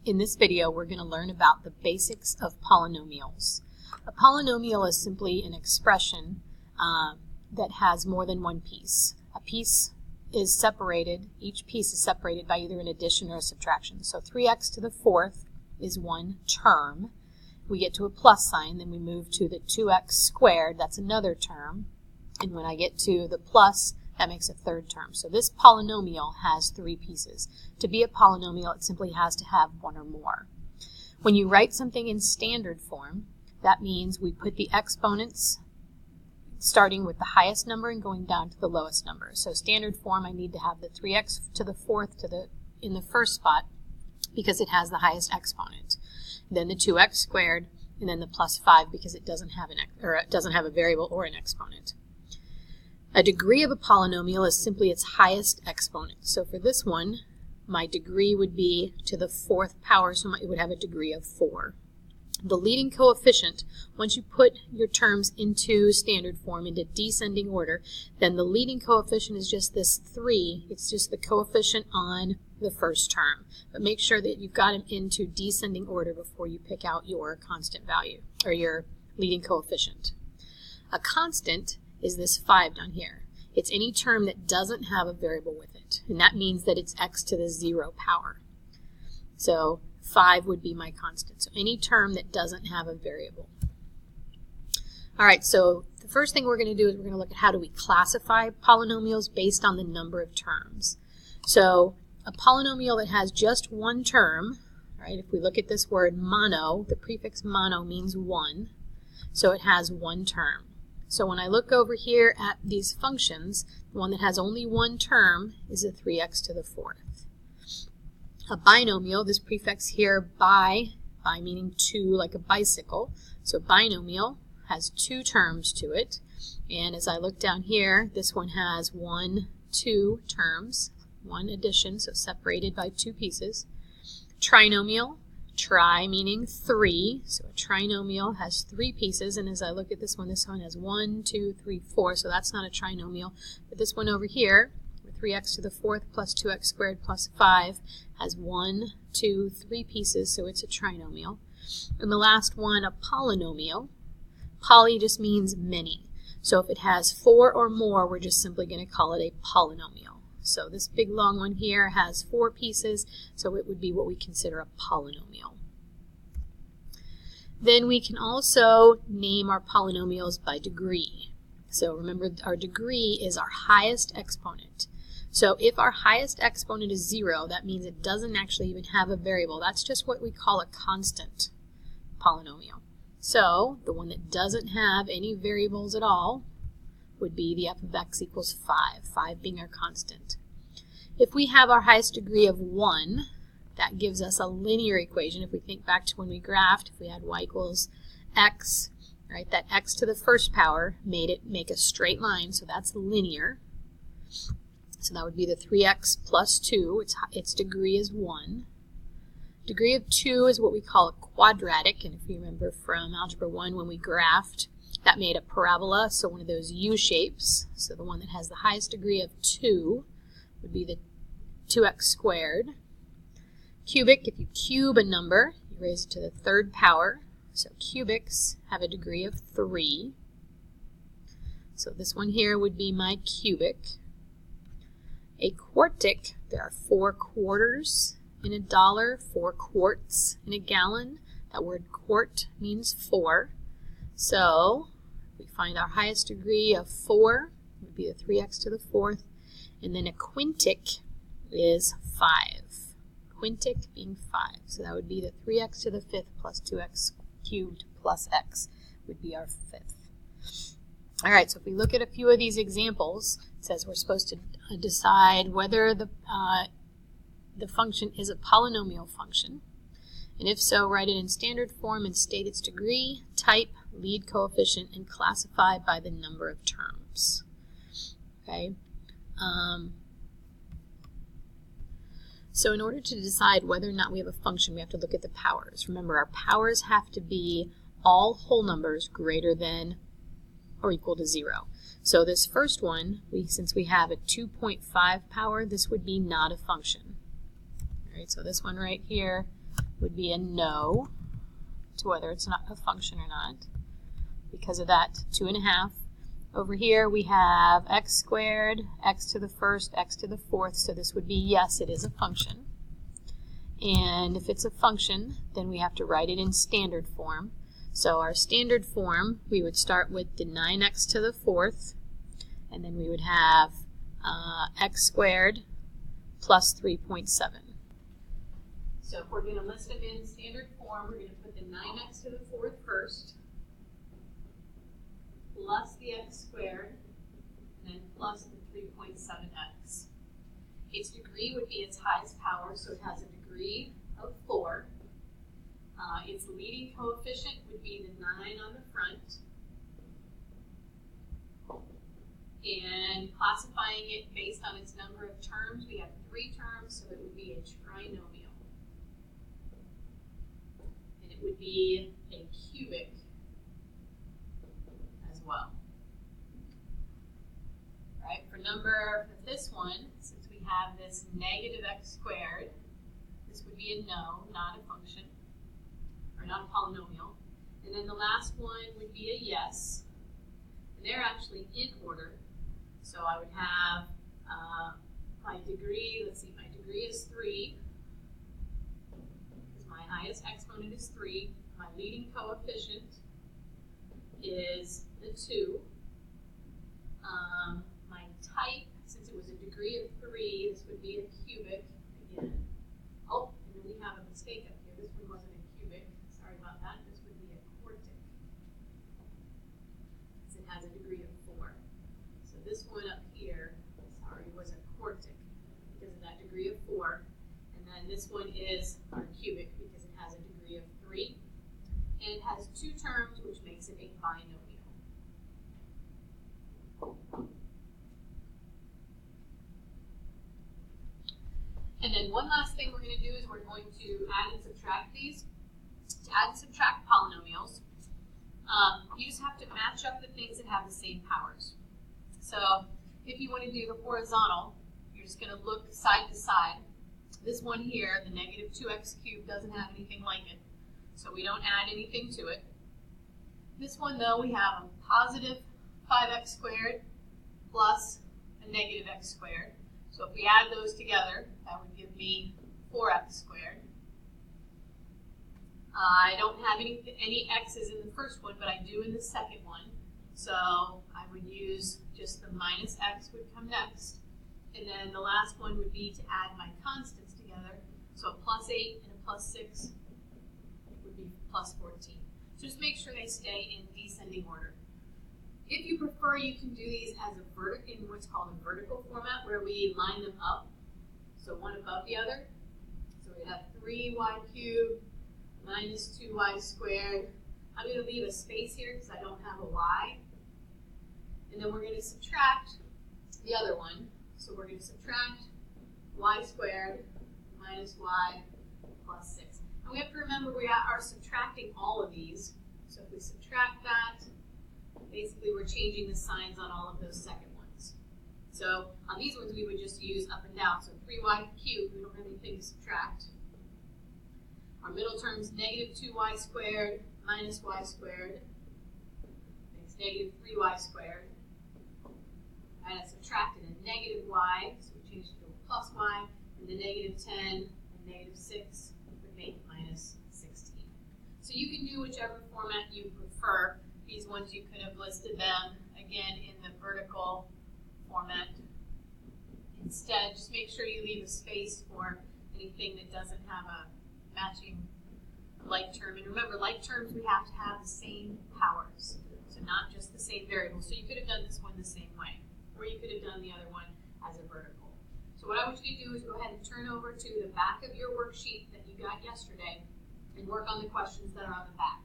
In this video, we're going to learn about the basics of polynomials. A polynomial is simply an expression that has more than one piece. A piece is separated, each piece is separated by either an addition or a subtraction. So 3x to the fourth is one term. We get to a plus sign, then we move to the 2x squared, that's another term. And when I get to the plus, that makes a third term. So this polynomial has three pieces. To be a polynomial, it simply has to have one or more. When you write something in standard form, that means we put the exponents starting with the highest number and going down to the lowest number. So standard form, I need to have the 3x to the fourth in the first spot because it has the highest exponent. Then the 2x squared, and then the plus 5 because it doesn't have a variable or an exponent. A degree of a polynomial is simply its highest exponent. So for this one, my degree would be to the fourth power, so it would have a degree of 4. The leading coefficient, once you put your terms into standard form, into descending order, then the leading coefficient is just this 3. It's just the coefficient on the first term. But make sure that you've got them into descending order before you pick out your constant value, or your leading coefficient. A constant is this 5 down here. It's any term that doesn't have a variable with it, and that means that it's x to the 0 power. So 5 would be my constant. So any term that doesn't have a variable. All right, so the first thing we're going to do is we're going to look at how do we classify polynomials based on the number of terms. So a polynomial that has just one term, right? If we look at this word mono, the prefix mono means one, so it has one term. So when I look over here at these functions, the one that has only one term is a 3x to the fourth. A binomial, this prefix here, bi meaning two, like a bicycle. So binomial has two terms to it. And as I look down here, this one has 1, 2 terms, one addition, so separated by two pieces. Trinomial, tri meaning 3, so a trinomial has 3 pieces, and as I look at this one has 1, 2, 3, 4, so that's not a trinomial. But this one over here, 3x to the fourth plus 2x squared plus 5, has 1, 2, 3 pieces, so it's a trinomial. And the last one, a polynomial. Poly just means many. So if it has 4 or more, we're just simply going to call it a polynomial. So this big long one here has 4 pieces, so it would be what we consider a polynomial. Then we can also name our polynomials by degree. So remember, our degree is our highest exponent. So if our highest exponent is 0, that means it doesn't actually even have a variable. That's just what we call a constant polynomial. So the one that doesn't have any variables at all would be the f of x equals 5, 5 being our constant. If we have our highest degree of 1, that gives us a linear equation. If we think back to when we graphed, if we had y equals x, right, that x to the first power made it make a straight line, so that's linear. So that would be the 3x plus 2, its degree is 1. Degree of 2 is what we call a quadratic, and if you remember from Algebra 1 when we graphed, that made a parabola, so one of those U shapes. So the one that has the highest degree of 2 would be the 2x squared. Cubic, if you cube a number, you raise it to the third power. So cubics have a degree of 3. So this one here would be my cubic. A quartic, there are 4 quarters in a dollar, 4 quarts in a gallon. That word quart means 4. So we find our highest degree of 4 would be the 3x to the fourth, and then a quintic is 5. Quintic being 5. So that would be the 3x to the fifth plus 2x cubed plus x would be our fifth. All right, so if we look at a few of these examples, it says we're supposed to decide whether the function is a polynomial function. And if so, write it in standard form and state its degree, type, lead coefficient, and classify by the number of terms. Okay. So in order to decide whether or not we have a function, we have to look at the powers. Remember, our powers have to be all whole numbers greater than or equal to 0. So this first one, since we have a 2.5 power, this would be not a function. All right, so this one right here would be a no to whether it's not a function or not. Because of that 2.5. Over here we have x squared, x to the first, x to the fourth, so this would be yes, it is a function. And if it's a function, then we have to write it in standard form. So our standard form, we would start with the 9x to the fourth, and then we would have x squared plus 3.7. So if we're going to list them in standard form, we're going to put the 9x to the fourth first, plus the x squared, and then plus the 3.7x. Its degree would be its highest power, so it has a degree of 4. Its leading coefficient would be the 9 on the front. And classifying it based on its number of terms, we have 3 terms, so it would be a trinomial. And it would be a cubic as well. Right, for this one, since we have this negative x squared, this would be a no, not a function, or not a polynomial. And then the last one would be a yes. And they're actually in order. So I would have my degree, let's see, my degree is 3, because my highest exponent is 3. My leading coefficient is the 2. My type, since it was a degree of 3, this would be a cubic again. Oh, and then we have a mistake up here. This one wasn't a cubic. Sorry about that. This would be a quartic, because it has a degree of 4. So this one up here, sorry, was a quartic because of that degree of 4. And then this one is our cubic because it has a degree of 3. And it has 2 terms, which makes it a binomial. And then one last thing we're going to do is we're going to add and subtract these. To add and subtract polynomials, you just have to match up the things that have the same powers. So if you want to do the horizontal, you're just going to look side to side. This one here, the negative 2x cubed, doesn't have anything like it, so we don't add anything to it. This one, though, we have a positive 5x squared plus a negative x squared. So if we add those together, that would give me 4x squared. I don't have any x's in the first one, but I do in the second one. So I would use just the minus x would come next. And then the last one would be to add my constants together. So a plus 8 and a plus 6 would be plus 14. So just make sure they stay in descending order. If you prefer, you can do these as in what's called a vertical format, where we line them up, so one above the other. So we have 3y cubed minus 2y squared. I'm going to leave a space here because I don't have a y. And then we're going to subtract the other one. So we're going to subtract y squared minus y plus 6. And we have to remember we are subtracting all of these. So if we subtract that, basically we're changing the signs on all of those second ones. So on these ones we would just use up and down. So 3y cubed, we don't have anything to subtract. Our middle term is negative 2y squared minus y squared makes negative 3y squared. I had subtracted a negative y, so we changed it to a plus y, and the negative 10 and negative 6 would make minus 16. So you can do whichever format you prefer. These ones you could have listed them again in the vertical format. Instead, just make sure you leave a space for anything that doesn't have a matching like term. And remember, like terms, we have to have the same powers, so not just the same variable. So you could have done this one the same way, or you could have done the other one as a vertical. So what I want you to do is go ahead and turn over to the back of your worksheet that you got yesterday and work on the questions that are on the back.